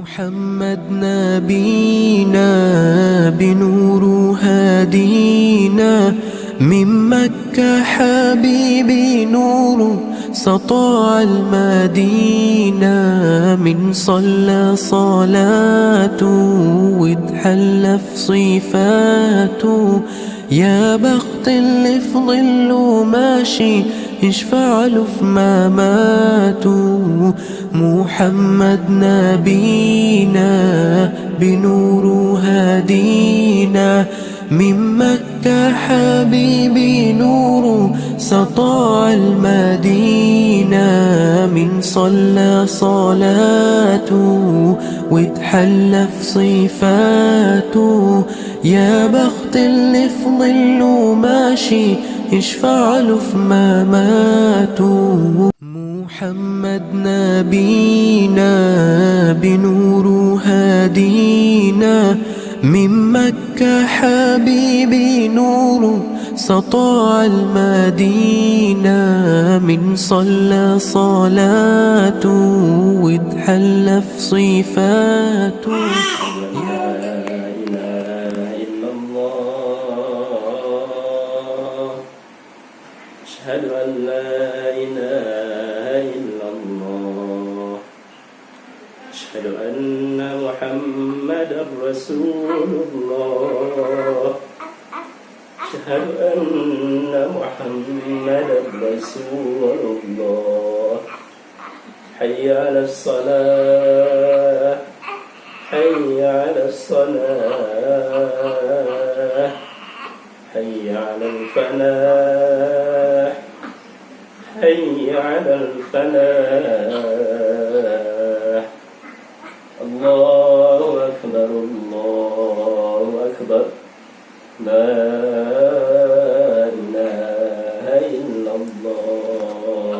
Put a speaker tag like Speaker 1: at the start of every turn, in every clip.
Speaker 1: محمد نبينا بنور هادينا من مكة حبيبي نور سطاع المدينة من صلى صلاته واتحلى في صفاته يا بخت اللي في ظله ماشي يشفع له في مماته محمد نبينا بنور هدينا من مكة حبيبي نور سطاع المدينة من صلى صلاته واتحلى في صفاته يا بخت اللي في ظله ماشي يشفع له في مماته محمد نبينا بنور هدينا من مكة حبيبي نور سطاع المدينة من صلى صلاته واتحلى في صفاته
Speaker 2: أشهد أن لا إله إلا الله أشهد أن محمدا رسول الله أشهد أن محمدا رسول الله حي على الصلاة حي على الصلاة حي على الفلاح حي على الفلاح الله أكبر الله أكبر لا إله إلا الله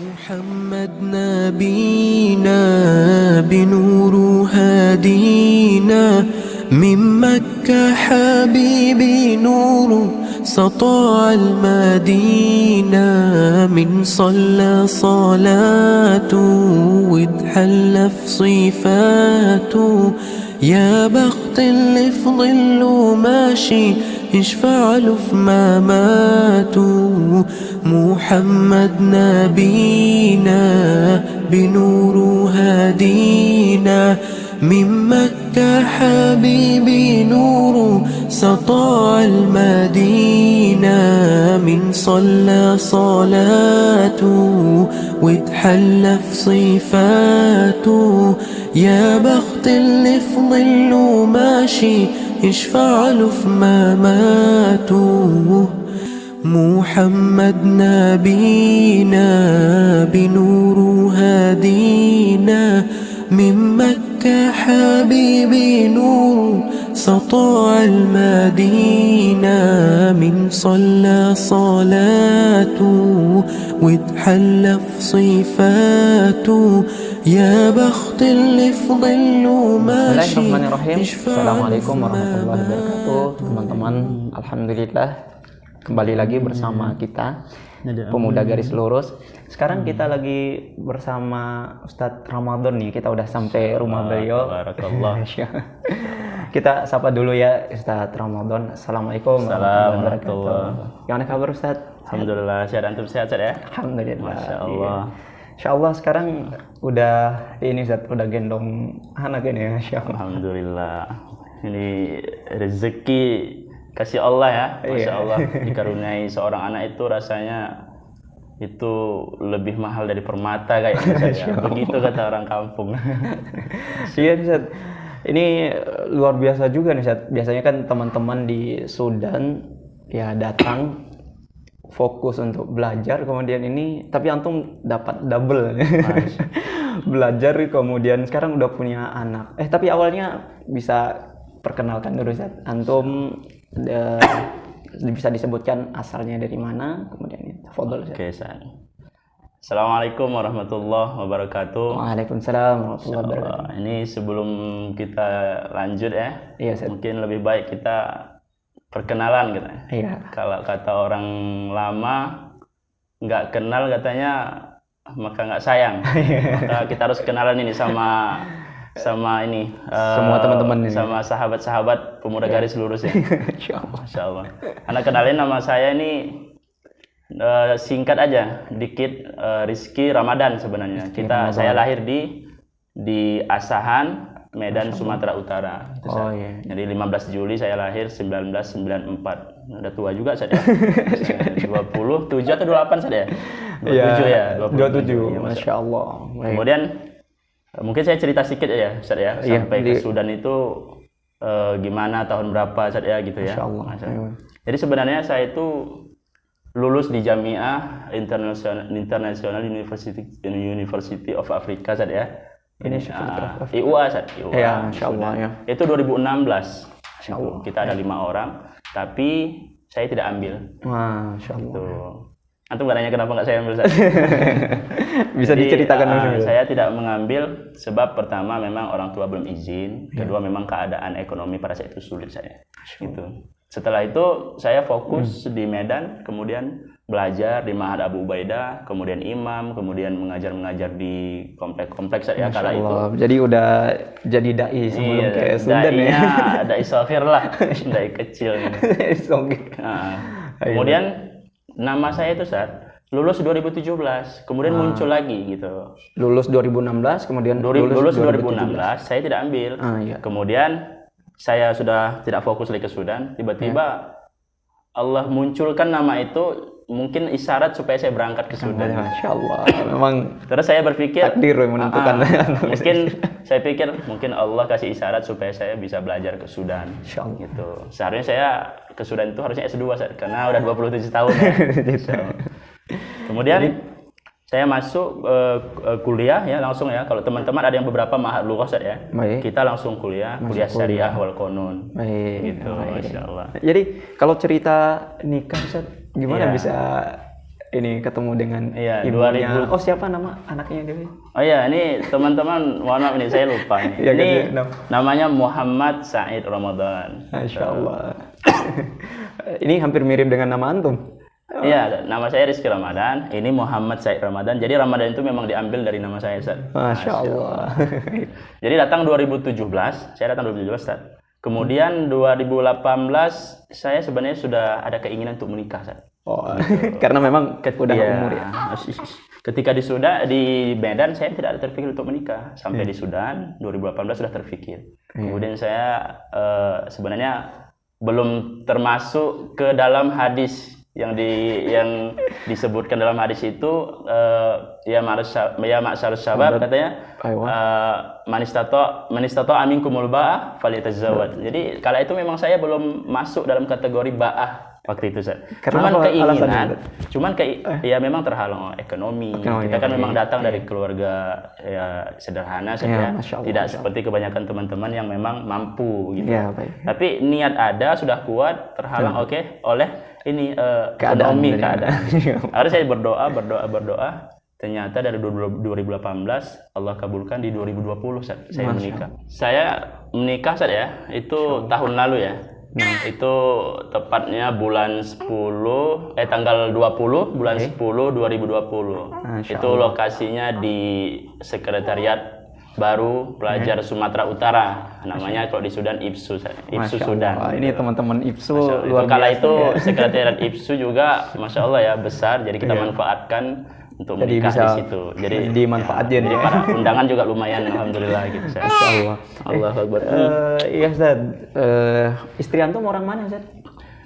Speaker 1: محمد نبينا بنور هدينا من مكة حبيبي نور سطاع المدينة من صلى صلاته واتحلى في صفاته يا بخت اللي في ظله ماشي يشفع له في مماته محمد نبينا بنور هدينا من مكة حبيبي نور سطاع المدينة من صلى صلاته واتحلى في صفاته يا بخت اللي في ظله ماشي يشفع له في مماته محمد نبينا بنور هدينا من مكة حبيبي نور سطاع المدينة من صلى صلاته واتحلى في صفاته يا بخت اللي في ظله ماشي.
Speaker 3: Assalamualaikum warahmatullahi wabarakatuh. Teman-teman, alhamdulillah kembali lagi bersama kita Pemuda Garis Lurus. Sekarang kita lagi bersama Ustadz Ramadan nih. Kita udah sampai rumah beliau.
Speaker 2: Barakallah.
Speaker 3: Kita sapa dulu ya Ustadz Ramadan. Assalamualaikum warahmatullahi wabarakatuh. Gimana kabar Ustadz?
Speaker 2: Alhamdulillah, sehat, antum sehat ya?
Speaker 3: Alhamdulillah.
Speaker 2: Masya Allah.
Speaker 3: Insya Allah sekarang udah ini Ustadz, udah gendong anak ini ya. Insya Allah.
Speaker 2: Alhamdulillah. Ini rezeki kasih Allah ya. Masya Allah. Dikaruniai seorang anak itu rasanya itu lebih mahal dari permata kayaknya. Ya. Begitu kata orang kampung.
Speaker 3: Iya Ustadz. Ini luar biasa juga nih Ustadz. Biasanya kan teman-teman di Sudan ya datang fokus untuk belajar, kemudian ini tapi antum dapat double. Belajar kemudian sekarang udah punya anak. Tapi awalnya bisa perkenalkan dulu Ustadz. Antum bisa disebutkan asalnya dari mana, kemudian tafadhol Ustadz.
Speaker 2: Oke, San. Assalamualaikum warahmatullahi wabarakatuh.
Speaker 3: Waalaikumsalam warahmatullahi wabarakatuh.
Speaker 2: Ini sebelum kita lanjut ya,
Speaker 3: Iya, Ustaz.
Speaker 2: mungkin lebih baik kita perkenalan gitu.
Speaker 3: Iya.
Speaker 2: Kalau kata orang lama nggak kenal katanya maka nggak sayang. Maka kita harus kenalan ini sama ini
Speaker 3: Semua teman-teman ini.
Speaker 2: sama sahabat-sahabat pemuda garis lurus ya.
Speaker 3: Insyaallah.
Speaker 2: Masya Allah. Karena kenalin nama saya ini singkat aja, dikit, Rizky Ramadan sebenarnya. Saya lahir di Asahan, Medan, Sumatera Utara. Itu,
Speaker 3: Oh
Speaker 2: Ustaz.
Speaker 3: iya.
Speaker 2: Jadi 15 Juli saya lahir 1994. Udah tua juga saya. 27 atau 28 saya. 27 ya.
Speaker 3: 27.
Speaker 2: Iya,
Speaker 3: Masya Allah. Baik.
Speaker 2: Kemudian mungkin saya cerita sedikit ya, Ustaz ya.
Speaker 3: Iya,
Speaker 2: Sampai ke Sudan itu gimana, tahun berapa Ustaz ya gitu ya.
Speaker 3: Masya Allah.
Speaker 2: Masya Allah. Jadi sebenarnya saya itu lulus di Jamiah International University of Africa Ustaz ya.
Speaker 3: Ini
Speaker 2: IUA Ustaz. IUA.
Speaker 3: Ya, Masya Allah ya.
Speaker 2: Itu 2016.
Speaker 3: Masya Allah.
Speaker 2: Kita ada 5 orang, tapi saya tidak ambil.
Speaker 3: Masya Allah.
Speaker 2: Tuh. Antum gak nanya kenapa nggak saya ambil Ustaz?
Speaker 3: Bisa
Speaker 2: Jadi,
Speaker 3: diceritakan dulu.
Speaker 2: saya tidak mengambil sebab pertama memang orang tua belum izin, kedua memang keadaan ekonomi pada saat itu sulit saya. Gitu. Setelah itu saya fokus di Medan, kemudian belajar di Ma'had Abu Ubaidah, kemudian imam, kemudian mengajar di kompleks-kompleks saya kala itu.
Speaker 3: Jadi udah jadi dai sebelum ke Sudan ya.
Speaker 2: Dai sohir lah, dai kecil. Kemudian nama saya itu lulus 2017, kemudian muncul lagi gitu.
Speaker 3: Lulus 2016, kemudian
Speaker 2: Lulus 2016, saya tidak ambil.
Speaker 3: Iya.
Speaker 2: Kemudian saya sudah tidak fokus lagi ke Sudan, tiba-tiba Allah munculkan nama itu, mungkin isyarat supaya saya berangkat ke Sudan.
Speaker 3: Masya Allah, memang
Speaker 2: Terus saya berpikir
Speaker 3: takdir yang menentukan.
Speaker 2: mungkin saya pikir mungkin Allah kasih isyarat supaya saya bisa belajar ke Sudan.
Speaker 3: Insya Allah.
Speaker 2: Gitu. Seharusnya saya ke Sudan itu harusnya S2 karena udah 27 tahun ya. So. Kemudian saya masuk kuliah ya langsung ya. Kalau teman-teman ada yang beberapa ma'had lughah ya.
Speaker 3: Baik.
Speaker 2: Kita langsung kuliah syariah wal qanun.
Speaker 3: Baik.
Speaker 2: Gitu, masyaallah.
Speaker 3: Jadi kalau cerita nikah Ustaz, gimana
Speaker 2: Iya.
Speaker 3: bisa ini ketemu dengan
Speaker 2: Iya,
Speaker 3: ibunya?
Speaker 2: 2000.
Speaker 3: Oh, siapa nama anaknya dia?
Speaker 2: Oh iya, ini teman-teman, mohon maaf ini saya lupa nih.
Speaker 3: Iya,
Speaker 2: Ini
Speaker 3: ganti
Speaker 2: namanya Muhammad Said Ramadan.
Speaker 3: Masya Allah. Ini hampir mirip dengan nama antum.
Speaker 2: Iya, nama saya Rizky Ramadan. Ini Muhammad Said Ramadan. Jadi Ramadan itu memang diambil dari nama saya, Ustaz.
Speaker 3: Masya Allah.
Speaker 2: Jadi datang 2017, saya datang 2017, Ustaz. Kemudian 2018 saya sebenarnya sudah ada keinginan untuk menikah, Ustaz.
Speaker 3: Oh, karena memang udah
Speaker 2: Iya.
Speaker 3: umur ya.
Speaker 2: Ketika di Sudan, di Medan saya tidak ada terpikir untuk menikah. Sampai di Sudan 2018 sudah terpikir. Kemudian saya sebenarnya belum termasuk ke dalam hadis yang disebutkan dalam hadis itu ya ma'syar syabab katanya manistato aminkumul ba'ah falyatazawwaj. Jadi kala itu memang saya belum masuk dalam kategori ba'ah waktu itu, Ustaz. Ya memang terhalang ekonomi. Kita kan memang datang dari keluarga ya sederhana saja. Tidak seperti kebanyakan teman-teman yang memang mampu gitu.
Speaker 3: Ya, baik.
Speaker 2: Tapi niat ada, sudah kuat, terhalang oleh ini keadaan. Harus saya berdoa. Ternyata dari 2018 Allah kabulkan di 2020 saya menikah. Saya menikah ya, itu tahun lalu ya. Itu tepatnya bulan 10 tanggal 20 bulan 10 2020. Itu lokasinya di sekretariat baru pelajar Sumatera Utara, namanya kalau di Sudan IPSU Sudan.
Speaker 3: Ini teman-teman IPSU luar biasa.
Speaker 2: Kala itu sekretariat IPSU juga Masya Allah ya besar, jadi kita manfaatkan untuk menikah di situ. Jadi
Speaker 3: dimanfaatkan
Speaker 2: ya. Para undangan juga lumayan, alhamdulillah gitu.
Speaker 3: Masya Allah.
Speaker 2: Allah Akbar.
Speaker 3: Iya Ustaz. Istri antum orang mana Ustaz?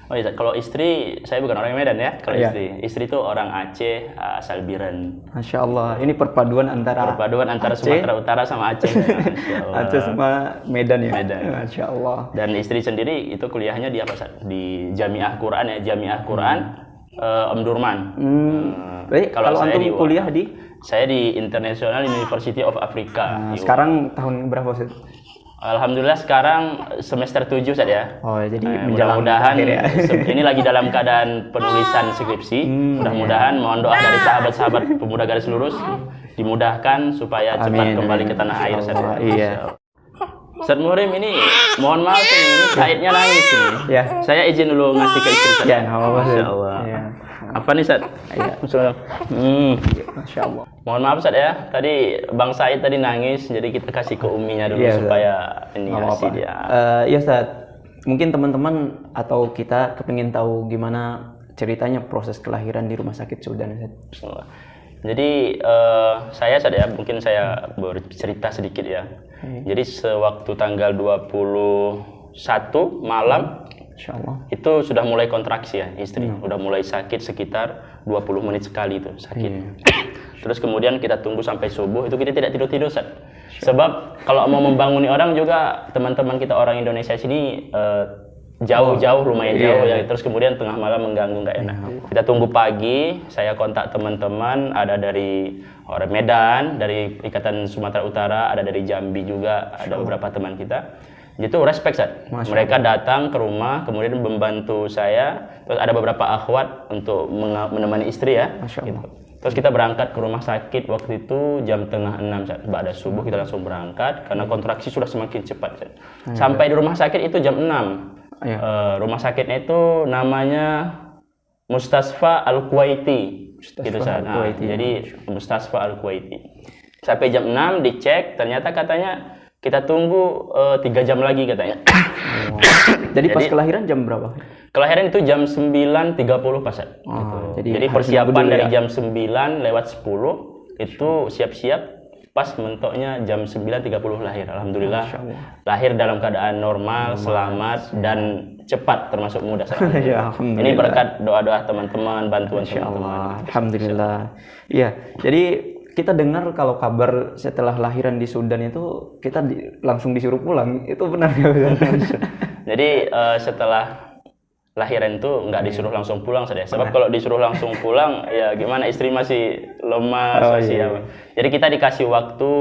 Speaker 2: Oh iya, kalau istri saya bukan orang Medan ya. Kalau istri itu orang Aceh, asal Biren.
Speaker 3: Masya Allah. Ini perpaduan antara
Speaker 2: Sumatera Utara sama Aceh.
Speaker 3: Aceh sama Medan ya.
Speaker 2: Medan.
Speaker 3: Masya Allah.
Speaker 2: Dan istri sendiri itu kuliahnya di di Jamiah Quran ya, Jamiah Quran Omdurman.
Speaker 3: Kalau antum kuliah di?
Speaker 2: Saya di International University of Africa.
Speaker 3: Sekarang tahun berapa Ustaz?
Speaker 2: Alhamdulillah sekarang semester 7 Ustaz ya.
Speaker 3: Oh, jadi
Speaker 2: Nah,
Speaker 3: menjelang
Speaker 2: mudah-mudahan
Speaker 3: akhir ya.
Speaker 2: ini lagi dalam keadaan penulisan skripsi. Mudah-mudahan mohon doa dari sahabat-sahabat pemuda garis lurus dimudahkan supaya cepat
Speaker 3: Amin,
Speaker 2: kembali
Speaker 3: amin.
Speaker 2: ke tanah air Ustaz.
Speaker 3: Insyaallah, iya.
Speaker 2: Ustaz Muhrim ini mohon maaf ini Saidnya nangis ini.
Speaker 3: Ya.
Speaker 2: Saya izin dulu ngasih ke istri Ustaz.
Speaker 3: Ya, nggak apa-apa. Ustaz.
Speaker 2: Insyaallah.
Speaker 3: Iya.
Speaker 2: Apa nih Ustaz?
Speaker 3: Iya. Masya Allah.
Speaker 2: Mohon maaf Ustaz ya. Tadi Bang Said tadi nangis, jadi kita kasih ke uminya dulu
Speaker 3: Iya, Ustaz.
Speaker 2: supaya ini
Speaker 3: Nggak
Speaker 2: ngasih
Speaker 3: apa-apa.
Speaker 2: dia.
Speaker 3: Ya Ustaz, mungkin teman-teman atau kita kepingin tahu gimana ceritanya proses kelahiran di rumah sakit Sudan, Ustaz.
Speaker 2: Bismillah. Jadi saya Ustaz ya, mungkin saya bercerita sedikit ya. Jadi sewaktu tanggal 21 malam
Speaker 3: Insya Allah.
Speaker 2: itu sudah mulai kontraksi ya istri, udah mulai sakit sekitar 20 menit sekali itu sakit. Terus kemudian kita tunggu sampai subuh, itu kita tidak tidur-tidur Ustaz. Sebab kalau mau membanguni orang juga, teman-teman kita orang Indonesia sini jauh-jauh, lumayan jauh ya. Terus kemudian tengah malam mengganggu, nggak enak. Kita tunggu pagi, saya kontak teman-teman, ada dari orang Medan, dari Ikatan Sumatera Utara, ada dari Jambi juga, ada beberapa teman kita. Itu respect Ustaz. Mereka datang ke rumah, kemudian membantu saya. Terus ada beberapa akhwat untuk menemani istri ya. Gitu. Terus kita berangkat ke rumah sakit waktu itu jam tengah 6 Ustaz. Ba'da subuh kita langsung berangkat karena kontraksi sudah semakin cepat Ustaz. Sampai di rumah sakit itu jam 6. Rumah sakitnya itu namanya Mustasfa Al-Kuwaiti. Gitu Ustaz. Nah, jadi Mustasfa Al-Kuwaiti. Sampai jam 6 dicek, ternyata katanya kita tunggu 3 jam lagi katanya.
Speaker 3: Jadi pas kelahiran jam berapa?
Speaker 2: Kelahiran itu jam 9.30 pas. Jadi persiapan dari jam 9 lewat 10 itu siap-siap, pas mentoknya jam 9.30 lahir. Alhamdulillah lahir dalam keadaan normal, selamat dan cepat, termasuk mudah.
Speaker 3: Ya,
Speaker 2: ini berkat doa-doa teman-teman, bantuan teman-teman.
Speaker 3: Alhamdulillah. Iya, jadi kita dengar kalau kabar setelah lahiran di Sudan itu kita langsung disuruh pulang, itu benar nggak?
Speaker 2: Jadi setelah lahiran itu nggak disuruh langsung pulang saja. Sebab kalau disuruh langsung pulang ya gimana, istri masih lemas, apa. Jadi kita dikasih waktu,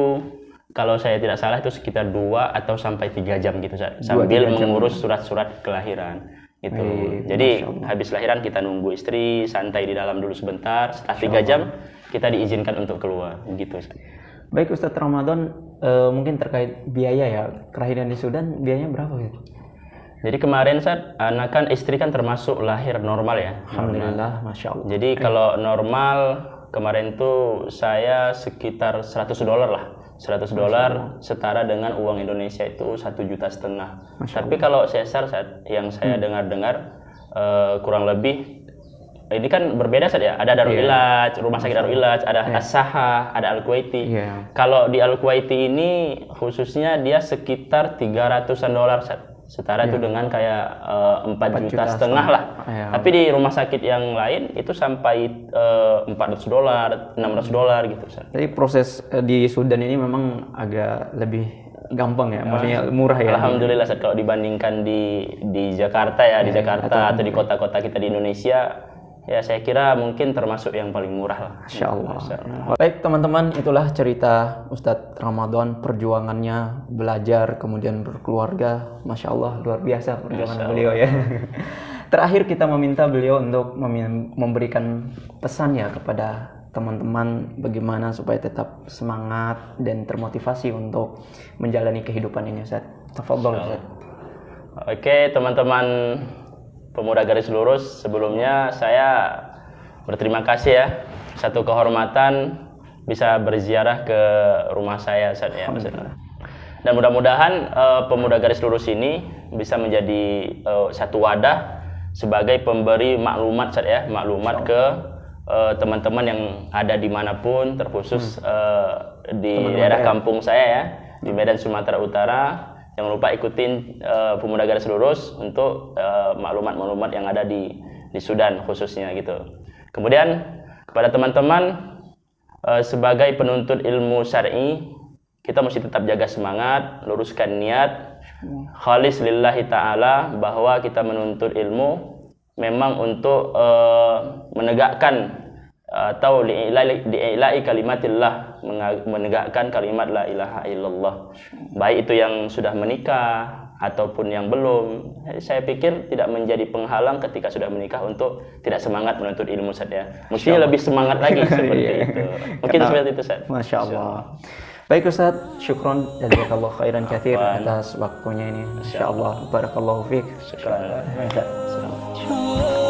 Speaker 2: kalau saya tidak salah itu sekitar 2 atau sampai 3 jam gitu sambil mengurus surat-surat kelahiran gitu. Jadi habis lahiran kita nunggu istri santai di dalam dulu sebentar. Setelah 3 jam kita diizinkan untuk keluar gitu.
Speaker 3: Baik Ustadz Ramadan, mungkin terkait biaya ya, kelahiran di Sudan biayanya berapa gitu?
Speaker 2: Jadi kemarin anak kan istri kan termasuk lahir normal ya.
Speaker 3: Alhamdulillah, Masya Allah.
Speaker 2: Jadi kalau normal kemarin tuh saya sekitar $100 lah. $100 setara dengan uang Indonesia itu 1,5 juta. Tapi kalau sesar yang saya dengar-dengar kurang lebih ini kan berbeda ya. Ada Darul Ilaj, rumah sakit Darul Ilaj, ada As-Saha, ada Al-Kuwaiti. Kalau di Al-Kuwaiti ini khususnya dia sekitar $300-an setara itu dengan kayak 4,5 juta lah. Tapi di rumah sakit yang lain itu sampai $400, $600 gitu.
Speaker 3: Jadi proses di Sudan ini memang agak lebih gampang ya, maksudnya murah ya.
Speaker 2: Alhamdulillah kalau dibandingkan di Jakarta ya, di Jakarta atau di kota-kota kita di Indonesia, ya saya kira mungkin termasuk yang paling murah lah.
Speaker 3: Masya Allah. Baik teman-teman, itulah cerita Ustadz Ramadan, perjuangannya belajar kemudian berkeluarga. Masya Allah, luar biasa perjuangan beliau ya. Terakhir kita meminta beliau untuk memberikan pesan ya kepada teman-teman bagaimana supaya tetap semangat dan termotivasi untuk menjalani kehidupan ini Ustadz. Tafadhol Ustadz.
Speaker 2: Oke teman-teman Pemuda Garis Lurus, sebelumnya saya berterima kasih ya, satu kehormatan bisa berziarah ke rumah saya ya. Dan mudah-mudahan Pemuda Garis Lurus ini bisa menjadi satu wadah sebagai pemberi maklumat ya, maklumat ke teman-teman yang ada dimanapun, terkhusus di daerah kampung saya ya, di Medan Sumatera Utara. Jangan lupa ikutin Pemuda Garis Lurus untuk maklumat-maklumat yang ada di Sudan khususnya gitu. Kemudian kepada teman-teman sebagai penuntut ilmu syar'i, kita mesti tetap jaga semangat, luruskan niat, khalis lillahi ta'ala, bahwa kita menuntut ilmu memang untuk menegakkan atau li'ilai kalimatillah, menegakkan kalimat la ilaha illallah, baik itu yang sudah menikah ataupun yang belum. Saya pikir tidak menjadi penghalang ketika sudah menikah untuk tidak semangat menuntut ilmu, Ustaz ya. Mestinya lebih semangat lagi seperti itu. Mungkin seperti itu, Ustaz.
Speaker 3: Masya Allah. Baik Ustaz, syukron jazakallahu khairan katsir atas waktunya ini. Masya Allah, barakallahu fiik.
Speaker 2: Syukran.
Speaker 1: Oh